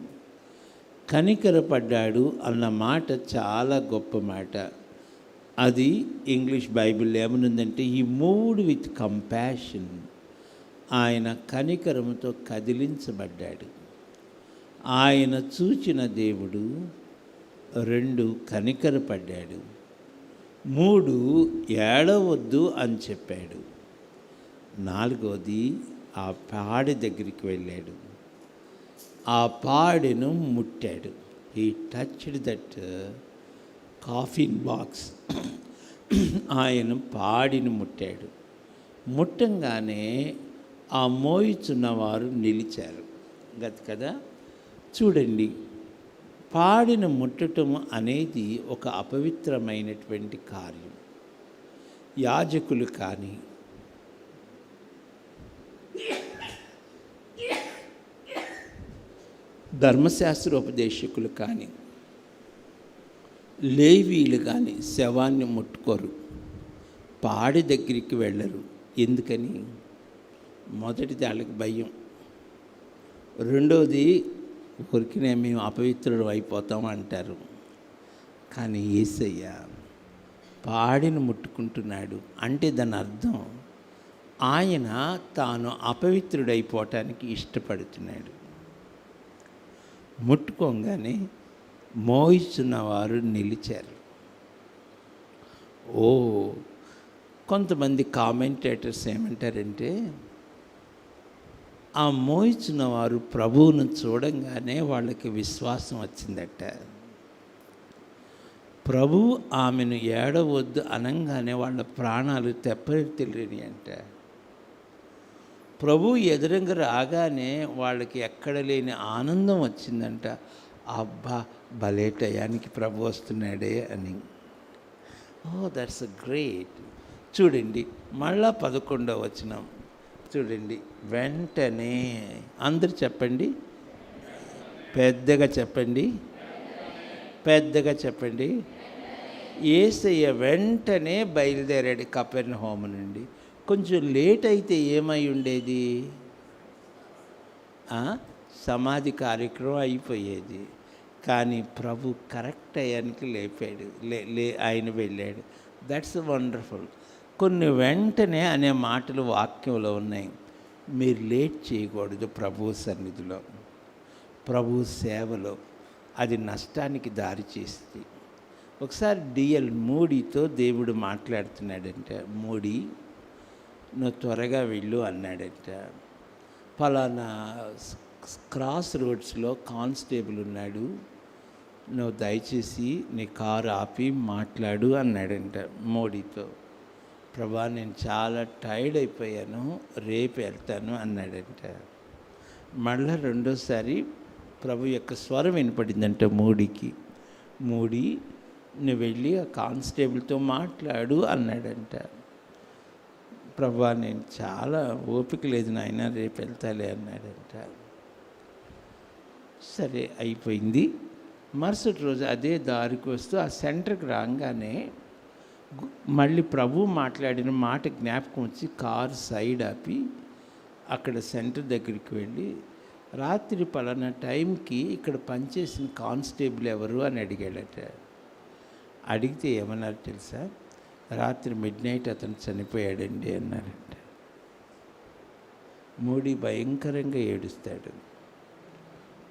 కనికరపడ్డాడు అన్న మాట చాలా గొప్ప మాట. అది ఇంగ్లీష్ బైబిల్ ఏమనుందంటే ఈ మూవ్డ్ విత్ కంపాషన్. ఆయన కనికరముతో కదిలించబడ్డాడు. ఆయన చూచిన దేవుడు రెండు కనికరపడ్డాడు. మూడు ఏడవద్దు అని చెప్పాడు. నాలుగోది ఆ పాడి దగ్గరికి వెళ్ళాడు. ఆ పాడెను ముట్టాడు. He touched that coffin box. ఆయన పాడిని ముట్టాడు. ముట్టంగానే ఆ మోయిచున్నవారు నిలిచారు కదా. చూడండి, పాడిని ముట్టడం అనేది ఒక అపవిత్రమైనటువంటి కార్యం. యాజకులు కానీ ధర్మశాస్త్రోపదేశకులు కానీ లేవీలు కానీ శవాన్ని ముట్టుకోరు, పాడి దగ్గరికి వెళ్ళరు. ఎందుకని? మొదటిది వాళ్ళకి భయం, రెండోది ఊరికినే మేము అపవిత్రుడు అయిపోతాం అంటారు. కానీ యేసయ్య పాడిని ముట్టుకుంటున్నాడు అంటే దాని అర్థం ఆయన తాను అపవిత్రుడైపోవటానికి ఇష్టపడుతున్నాడు. ముట్టుకోగానే మోయిస్తున్నవారు నిలిచారు. కొంతమంది కామెంటేటర్స్ ఏమంటారంటే ఆ మోయిచున్న వారు ప్రభువును చూడంగానే వాళ్ళకి విశ్వాసం వచ్చిందట. ప్రభువు ఆమెను ఏడవద్దు అనగానే వాళ్ళ ప్రాణాలు తెప్పరిల్లినాయి అంట. ప్రభు ఎదురుగా రాగానే వాళ్ళకి ఎక్కడ లేని ఆనందం వచ్చిందంట. అబ్బా, భలే టయానికి ప్రభు వస్తున్నాడే అని. That's great. చూడండి, మళ్ళా 11వ వచనం చూడండి. వెంటనే, అందరు చెప్పండి, పెద్దగా చెప్పండి, పెద్దగా చెప్పండి. యేసయ్య వెంటనే బయలుదేరాడు కపెర్నహూము నుండి. కొంచెం లేట్ అయితే ఏమై ఉండేది? సమాధి కార్యక్రమం అయిపోయేది. కానీ ప్రభు కరెక్ట్ టయానికి లేపాడు, ఆయన వెళ్ళాడు. That's wonderful. కొన్ని వెంటనే అనే మాటలు వాక్యంలో ఉన్నాయి. మీరు లేట్ చేయకూడదు ప్రభు సన్నిధిలో, ప్రభు సేవలో. అది నష్టానికి దారి చేస్తుంది. ఒకసారి డిఎల్ మూడీతో దేవుడు మాట్లాడుతున్నాడంట. మూడీ, నువ్వు త్వరగా వెళ్ళు అన్నాడంట. ఫలానా క్రాస్ రోడ్స్లో కానిస్టేబుల్ ఉన్నాడు, నువ్వు దయచేసి నీ కారు ఆపి మాట్లాడు అన్నాడంట మోడీతో. ప్రభా, నేను చాలా టైర్డ్ అయిపోయాను, రేపు వెళ్తాను అన్నాడంట. మళ్ళీ రెండోసారి ప్రభు యొక్క స్వరం వినపడిందంట మోడీకి. మోడీ, నువ్వు వెళ్ళి ఆ కానిస్టేబుల్తో మాట్లాడు అన్నాడంట. ప్రభా, నేను చాలా ఓపిక లేదు నాయన, రేపు వెళ్తాలే అన్నాడంట. సరే, అయిపోయింది. మరుసటి రోజు అదే దారికి వస్తూ ఆ సెంటర్కి రాగానే మళ్ళీ ప్రభు మాట్లాడిన మాట జ్ఞాపకం వచ్చి కారు సైడ్ ఆపి అక్కడ సెంటర్ దగ్గరికి వెళ్ళి, రాత్రి పలానా టైంకి ఇక్కడ పనిచేసిన కానిస్టేబుల్ ఎవరు అని అడిగాడట. అడిగితే ఏమన్నారు తెలుసా? రాత్రి మిడ్నైట్ అతను చనిపోయాడండి అన్నారంట. మోడీ భయంకరంగా ఏడుస్తాడు.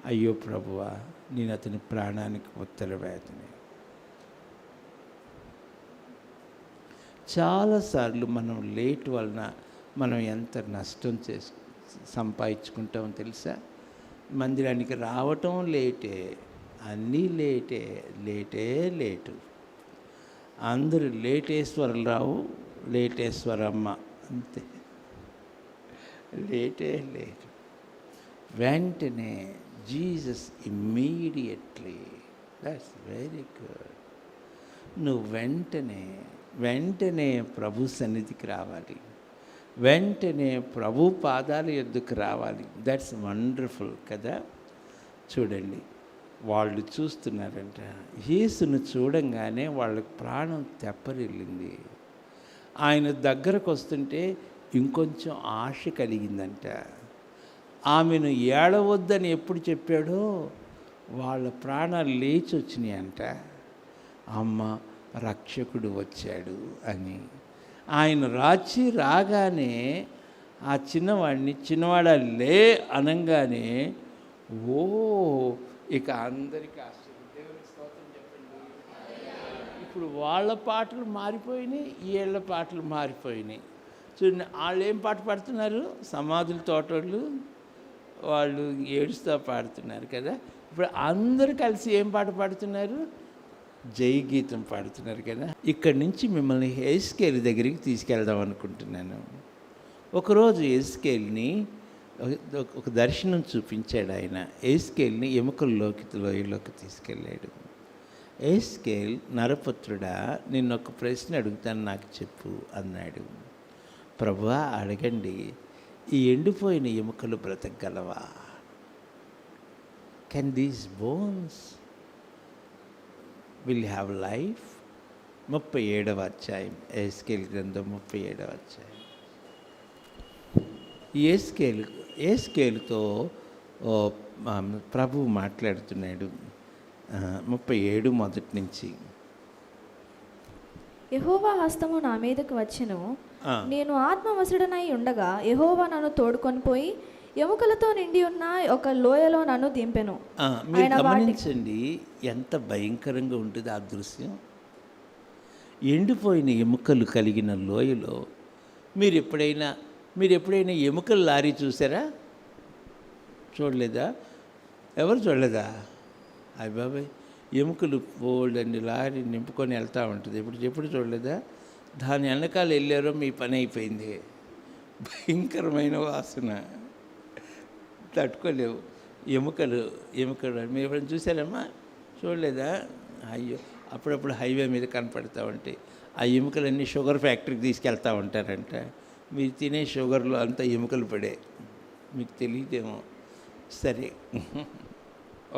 అయ్యో ప్రభువా, నేను అతని ప్రాణానికి ఉత్తరవేతనే. చాలాసార్లు మనం లేట్ వలన మనం ఎంత నష్టం సంపాదించుకుంటామో తెలుసా? మందిరానికి రావటం లేటే, అన్నీ లేటే, లేటు. అందరూ లేటేశ్వరరావు, లేటేశ్వరమ్మ, అంతే, లేటు. వెంటనే Jesus immediately. That's very good. నువ్వు వెంటనే ప్రభు సన్నిధికి రావాలి, వెంటనే ప్రభు పాదాల యొద్దకు రావాలి. దట్స్ వండర్ఫుల్ కదా. చూడండి, వాళ్ళు చూస్తున్నారంట. యేసును చూడంగానే వాళ్ళకి ప్రాణం తెప్పరిల్లింది. ఆయన దగ్గరకు వస్తుంటే ఇంకొంచెం ఆశ కలిగిందంట. ఆమెను ఏడవద్దని ఎప్పుడు చెప్పాడో వాళ్ళ ప్రాణాలు లేచి వచ్చినాయంట. అమ్మ, రక్షకుడు వచ్చాడు అని. ఆయన రాగానే ఆ చిన్నవాడా లే అనగానే ఓ ఇక అందరికీ ఆశ్చర్యం. దేవునికి స్తోత్రం చెప్పండి. ఇప్పుడు వాళ్ళ పాటలు మారిపోయినాయి, వీళ్ళ పాటలు మారిపోయినాయి. చూడండి, వాళ్ళు ఏం పాట పాడుతున్నారు? సమాధుల తోటోళ్ళు వాళ్ళు ఏడుస్తూ పాడుతున్నారు కదా. ఇప్పుడు అందరూ కలిసి ఏం పాట పాడుతున్నారు? జై గీతం పాడుతున్నారు కదా. ఇక్కడి నుంచి మిమ్మల్ని హెస్కేల్ దగ్గరికి తీసుకెళ్దాం అనుకుంటున్నాను. ఒకరోజు హెస్కేల్ని ఒక దర్శనం చూపించాడు ఆయన. హెస్కేల్ని లోయలోకి తీసుకెళ్ళాడు. హెస్కేల్, నరపుత్రుడా, నిన్నొక ప్రశ్న అడుగుతాను, నాకు చెప్పు అన్నాడు. ప్రభువా, అడగండి. ఈ ఎండిపోయిన ఎముకలు బ్రతకగలవా? Can these bones will have life? 37వ అధ్యాయం, హెస్కేల్ గ్రంథం 37వ అధ్యాయం. ఏస్కేలుతో ప్రభువు మాట్లాడుతున్నాడు. 37 మొదటి నుంచి. యెహోవా హస్తము నా మీదకు వచ్చెను, నేను ఆత్మవశుడనై ఉండగా యెహోవా నన్ను తోడుకొని పోయి ఎముకలతో నిండి ఉన్న ఒక లోయలో నన్ను దింపెను. మీరు గమనించండి, ఎంత భయంకరంగా ఉంటుంది ఆ దృశ్యం. ఎండిపోయిన ఎముకలు కలిగిన లోయలో మీరు ఎప్పుడైనా ఎముకల లారీ చూసారా? చూడలేదా? ఎవరు చూడలేదా? అయ్య బాబాయ్, ఎముకలు పోల్డండి లారీ నింపుకొని వెళ్తూ ఉంటుంది. ఎప్పుడు చూడలేదా? దాని వెనకాల వెళ్ళారో మీ పని అయిపోయింది. భయంకరమైన వాసన, తట్టుకోలేవు. ఎముకలు మీరు ఎప్పుడైనా చూసారమ్మా? చూడలేదా? అయ్యో, అప్పుడప్పుడు హైవే మీద కనపడతా ఉంటాయి. ఆ ఎముకలన్నీ షుగర్ ఫ్యాక్టరీకి తీసుకెళ్తూ ఉంటారంట. మీరు తినే షుగర్లో అంతా ఎముకలు పడే, మీకు తెలియదేమో. సరే,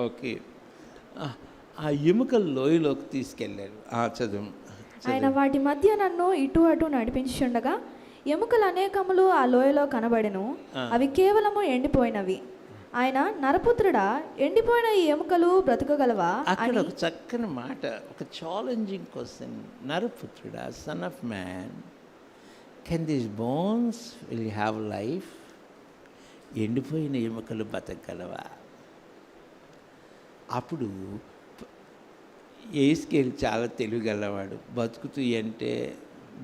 ఓకే. ఆ ఎముకల లోయలోకి తీసుకెళ్ళారు. చదువు. ఆయన వాటి మధ్య నన్ను ఇటు అటు నడిపించుండగా ఎముకలు అనేకములు ఆ లోయలో కనబడెను. అవి కేవలము ఎండిపోయినవి. ఆయన, నరపుత్రుడా, ఎండిపోయిన ఈ ఎముకలు బ్రతకగలవా? అక్కడ ఒక చక్కని మాట, ఒక ఛాలెంజింగ్ క్వశ్చన్. నరపుత్రుడా, son of man, can these bones will have life? ఎండిపోయిన ఎముకలు బతకగలవా? అప్పుడు ఏస్కేల్ చాలా తెలివిగలవాడు.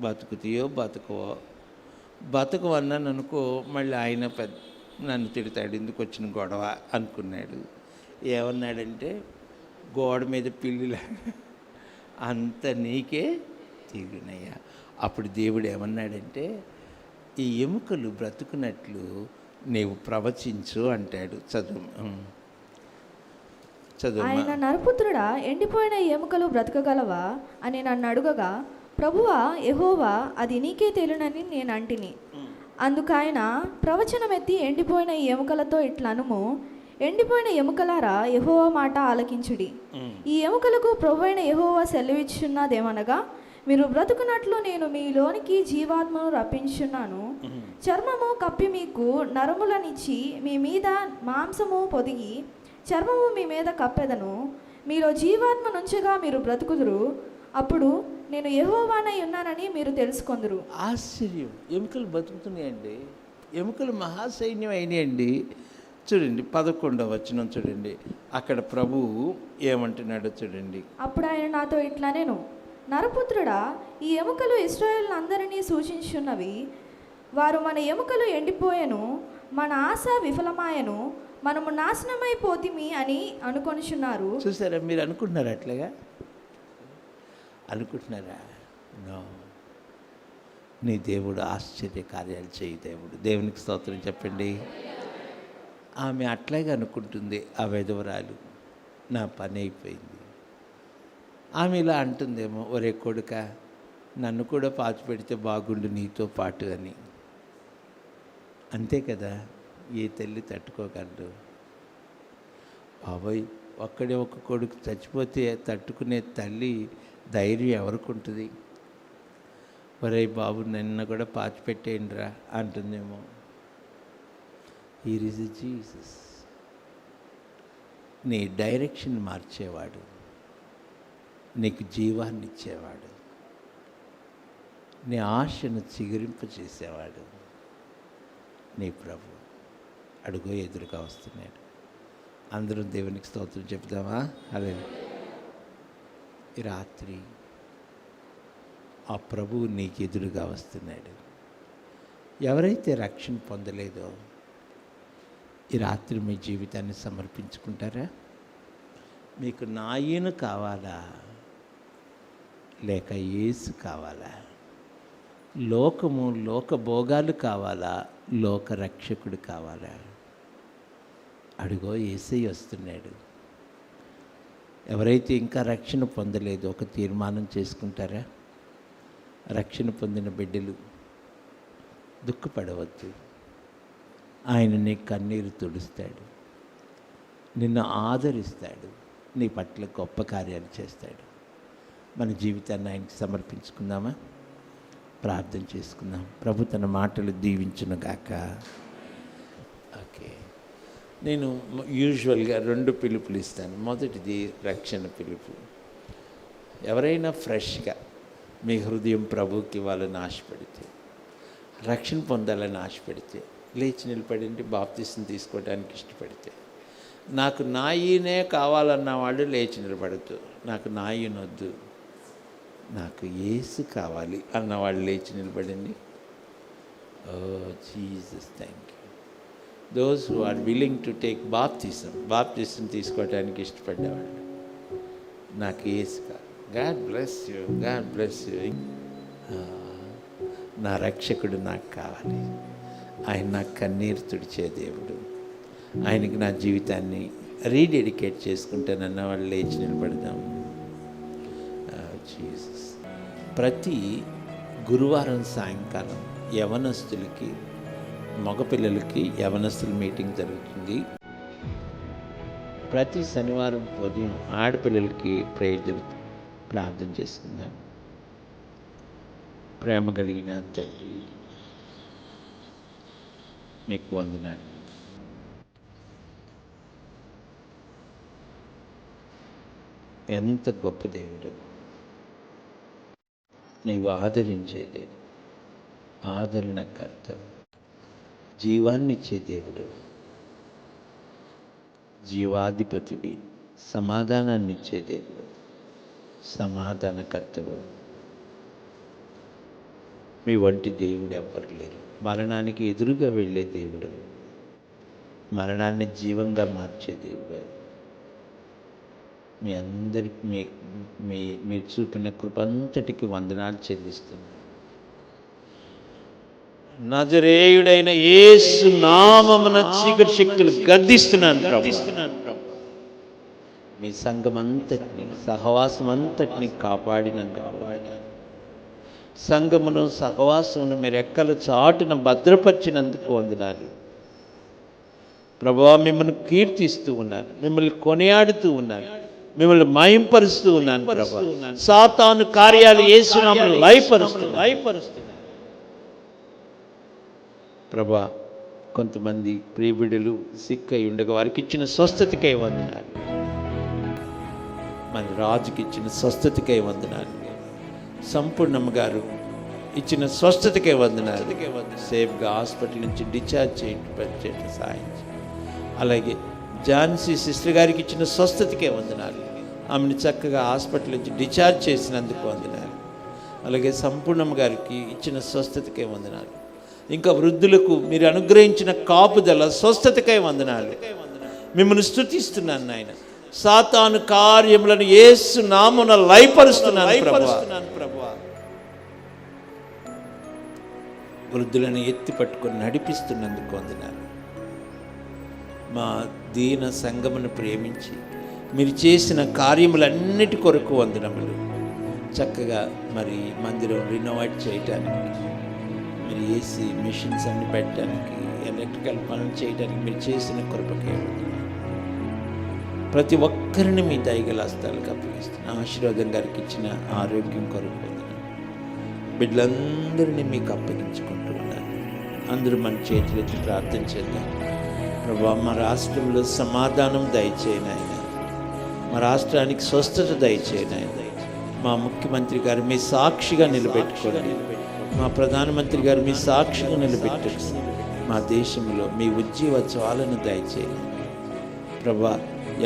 బతుకుతాయో బతుకవన్నాను అనుకో, మళ్ళీ ఆయన నన్ను తిడతాడు, ఎందుకు వచ్చిన గొడవ అనుకున్నాడు. ఏమన్నాడంటే, గోడ మీద పిల్లిలా అంత నీకే తీరునయ్యా. అప్పుడు దేవుడు ఏమన్నాడంటే, ఈ ఎముకలు బ్రతుకున్నట్లు నీవు ప్రవచించు అంటాడు. చదువు. ఆయన, నరపుత్రుడా, ఎండిపోయిన ఎముకలు బ్రతకగలవా అని నన్ను అడుగగా, ప్రభువా యెహోవా, అది నీకే తెలునని నేను అంటిని. అందుకు ఆయన ప్రవచనమెత్తి ఎండిపోయిన ఈ ఎముకలతో ఇట్లనుము, ఎండిపోయిన ఎముకలారా, యెహోవా మాట ఆలకించుడి. ఈ ఎముకలకు ప్రభువైన యెహోవా సెలవిచ్చున్నదేమనగా, మీరు బ్రతుకున్నట్లు నేను మీలోనికి జీవాత్మను రప్పించున్నాను. చర్మము కప్పి మీకు నరములనిచ్చి మీ మీద మాంసము పొదిగి చర్మము మీ మీద కప్పెదను. మీలో జీవాత్మ నుంచగా మీరు బ్రతుకుదురు. అప్పుడు నేను యెహోవానై ఉన్నానని మీరు తెలుసుకొందురు. ఆశ్చర్యం! ఎముకలు బతుకుతున్నాయండి. ఎముకలు మహాసైన్యం అయినాయండి. చూడండి, 11వ వచనం చూడండి. అక్కడ ప్రభువు ఏమంటున్నాడో చూడండి. అప్పుడు ఆయన నాతో ఇట్లా, నేను నరపుత్రుడా, ఈ ఎముకలు ఇశ్రాయేలునందరినీ సూచించున్నవి. వారు మన ఎముకలు ఎండిపోయెను, మన ఆశ విఫలమాయను, మనము నాశనమైపోతిమి అని అనుకొనిచున్నారు. చూసారా? మీరు అనుకుంటున్నారా? అట్లాగా అనుకుంటున్నారా? నో. నీ దేవుడు ఆశ్చర్య కార్యాలు చేయి దేవుడు. దేవునికి స్తోత్రం చెప్పండి. ఆమె అట్లాగే అనుకుంటుంది. ఆ విధవరాలు, నా పని అయిపోయింది. ఆమె ఇలా అంటుందేమో, ఒరే కొడుక, నన్ను కూడా పాతి పెడితే బాగుండు నీతో పాటు అని. అంతే కదా, ఏ తల్లి తట్టుకోగలరు? బాబోయ్, ఒక్కడే ఒక కొడుకు చచ్చిపోతే తట్టుకునే తల్లి ధైర్యం ఎవరికి ఉంటుంది? ఒరే బాబు, నిన్న కూడా పాతి పెట్టేయండిరా అంటుందేమో. Here is Jesus. నీ డైరెక్షన్ మార్చేవాడు, నీకు జీవాన్ని ఇచ్చేవాడు, నీ ఆశను చిగురింప చేసేవాడు నీ ప్రభు. అడుగు ఎదురుగా వస్తున్నాడు. అందరం దేవునికి స్తోత్రం చెప్దామా? అదే ఈ రాత్రి ఆ ప్రభువు నీకు ఎదురుగా వస్తున్నాడు. ఎవరైతే రక్షణ పొందలేదో ఈ రాత్రి మీ జీవితాన్ని సమర్పించుకుంటారా? మీకు నాయన కావాలా లేక యేసు కావాలా? లోకము, లోక భోగాలు కావాలా, లోక రక్షకుడు కావాలా? అడుగో యేసయ్య వస్తున్నాడు. ఎవరైతే ఇంకా రక్షణ పొందలేదో ఒక తీర్మానం చేసుకుంటారా? రక్షణ పొందిన బిడ్డలు దుఃఖపడవద్దు. ఆయన నీ కన్నీరు తుడుస్తాడు, నిన్ను ఆదరిస్తాడు, నీ పట్ల గొప్ప కార్యాలు చేస్తాడు. మన జీవితాన్ని ఆయనకి సమర్పించుకుందామా? ప్రార్థన చేసుకుందాం. ప్రభు తన మాటలు దీవించునుగాక. ఓకే, నేను యూజువల్గా 2 పిలుపులు ఇస్తాను. మొదటిది రక్షణ పిలుపు. ఎవరైనా ఫ్రెష్గా మీ హృదయం ప్రభుకి ఇవ్వాలని ఆశపడితే, రక్షణ పొందాలని ఆశపడితే లేచి నిలబడండి. బాప్తిసం తీసుకోవడానికి ఇష్టపడితే, నాకు నాయనే కావాలన్న వాళ్ళు లేచి నిలబడుతూ, నాకు నాయనొద్దు, నాకు యేసు కావాలి అన్నవాళ్ళు లేచి నిలబడండి. Oh Jesus, thank you. Those who are willing to take బాప్తిసం తీసుకోవడానికి ఇష్టపడ్డవాళ్ళు, నాకు యేసు కావాలి. God bless you, God bless you. నా రక్షకుడు నాకు కావాలి, ఆయన నాకు కన్నీరు తుడిచే దేవుడు, ఆయనకి నా జీవితాన్ని రీడెడికేట్ చేసుకుంటానన్న వాళ్ళు లేచి నిలబడదాం. జీసస్. ప్రతి గురువారం సాయంకాలం యవనస్తులకి, మగపిల్లలకి యవనస్తుల మీటింగ్ జరుగుతుంది. ప్రతి శనివారం ఉదయం ఆడపిల్లలకి ప్రేయర్ జరుగుతుంది. ప్రార్థన చేసుకుందాం. ప్రేమ కలిగిన తండ్రి, మీకు వందనాలు. ఎంత గొప్ప దేవుడు, నీవు ఆదరించేది, ఆదరణకర్త, జీవాన్ని ఇచ్చే దేవుడు, జీవాధిపతివి, సమాధానాన్ని ఇచ్చే దేవుడు, సమాధానకర్తవు. మీ వంటి దేవుడు ఎవ్వరు లేరు. మరణానికి ఎదురుగా వెళ్ళే దేవుడు, మరణాన్ని జీవంగా మార్చే దేవుడు. మీ అందరికి మీరు చూపిన కృపంతటికి వందనాలు చెల్లిస్తున్నాను. నజరేయుడైన యేసు నామమున చీకటి శక్తులు గద్దిస్తున్నాను ప్రభు. మీ సంఘమంతటిని, సహవాసం అంతటిని కాపాడినందుకు, సంఘమును సహవాసమును మీరు ఎక్కల చాటున భద్రపరిచినందుకు వందనాలు ప్రభువా. మిమ్మల్ని కీర్తిస్తూ ఉన్నాను, మిమ్మల్ని కొనియాడుతూ ఉన్నాను, మిమ్మల్ని మహింపరుస్తూ ఉన్నాను ప్రభువా. సాతాను కార్యాలు యేసు నామమున లయపరుస్తున్నాను ప్రభువా. కొంతమంది ప్రియబిడ్డలు సిక్ అయి ఉండగా వారికి ఇచ్చిన స్వస్థతకై వందనాలు. మన రాజుకి ఇచ్చిన స్వస్థతకై వందనాలు. సంపూర్ణమ్మ గారు ఇచ్చిన స్వస్థతకే వందనాలు. సేఫ్గా హాస్పిటల్ నుంచి డిశ్చార్జ్ చేయడం సాయం. అలాగే ఝాన్సీ సిస్టర్ గారికి ఇచ్చిన స్వస్థతకే వందనాలు. ఆమెను చక్కగా హాస్పిటల్ నుంచి డిశ్చార్జ్ చేసినందుకు వందనాలు. అలాగే సంపూర్ణమ్మ గారికి ఇచ్చిన స్వస్థతకే వందనాలు. ఇంకా వృద్ధులకు మీరు అనుగ్రహించిన కాపుదల, స్వస్థతకై వందనాలు. మిమ్మల్ని స్తుతిస్తున్నాను నాయన. సాతాను కార్యములను యేసు నామమున లయపరుస్తున్నాను ప్రభువా. వృద్ధులను ఎత్తి పట్టుకొని నడిపిస్తున్నందుకు వందనాలు. మా దీన సంఘమును ప్రేమించి మీరు చేసిన కార్యములన్నిటి కొరకు వందనములు. చక్కగా మరి మందిరం రినోవేట్ చేయటానికి, మీరు ఏసీ మిషన్స్ అన్ని పెట్టడానికి, ఎలక్ట్రికల్ పనులు చేయడానికి మీరు చేసిన కృపకే వందనాలు. ప్రతి ఒక్కరిని మీ దయగల హస్తాలకు అప్పగిస్తున్న ఆశీర్వాదం గారికి ఇచ్చిన ఆరోగ్యం కొరకు వందనాలు. బిడ్డలందరినీ మీకు అప్పగించుకుంటూ ఉన్నాను. అందరూ మన చేతులెత్తి ప్రార్థన చేద్దాం. ప్రభా మా రాష్ట్రంలో సమాధానం దయచేయను ఆయన, మా రాష్ట్రానికి స్వస్థత దయచేయను ఆయన. మా ముఖ్యమంత్రి గారు మీ సాక్షిగా నిలబెట్టుకోండి, మా ప్రధానమంత్రి గారు మీ సాక్షిగా నిలబెట్టండి. మా దేశంలో మీ ఉజ్జీవోత్సవాలను దయచేయండి ప్రభా.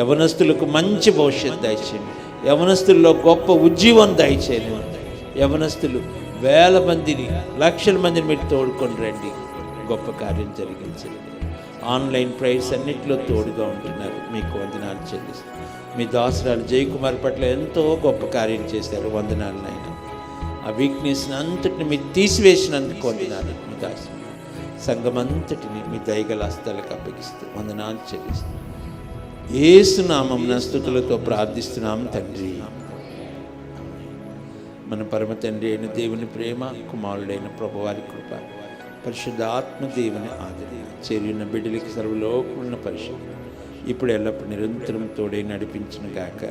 యవనస్తులకు మంచి భవిష్యత్తు దయచేయండి, యవనస్తుల్లో గొప్ప ఉజ్జీవం దయచేయండి. యవనస్తులు వేల మందిని, లక్షల మందిని మీరు తోడుకొని రండి, గొప్ప కార్యం జరిగించండి. ఆన్లైన్ ప్రేయర్స్ అన్నింటిలో తోడుగా ఉంటున్నారు, మీకు వందనాలు చెల్లిస్తాను. మీ దాసురాలు జయకుమార్ పట్ల ఎంతో గొప్ప కార్యం చేశారు, వందనాలు నాయన. ఆ వీక్నెస్ని అంతటిని మీరు తీసివేసినందుకు వందనాలు. మీ దాసు సంఘం అంతటిని మీ దయగల హస్తాలకు అప్పగిస్తూ వందనాలు చెల్లిస్తాం. యేసు నామమున స్తుతులతో ప్రార్థిస్తున్నాం తండ్రి. మన పరమ తండ్రి అయిన దేవుని ప్రేమ, కుమారుడైన ప్రభువారి కృప, పరిశుద్ధాత్మ దేవుని ఆదరణ చేరిన బిడ్డలకి సర్వలోకమున్న పరిశుద్ధి ఇప్పుడు ఎల్లప్పుడు నిరంతరం తోడై నడిపించును గాక.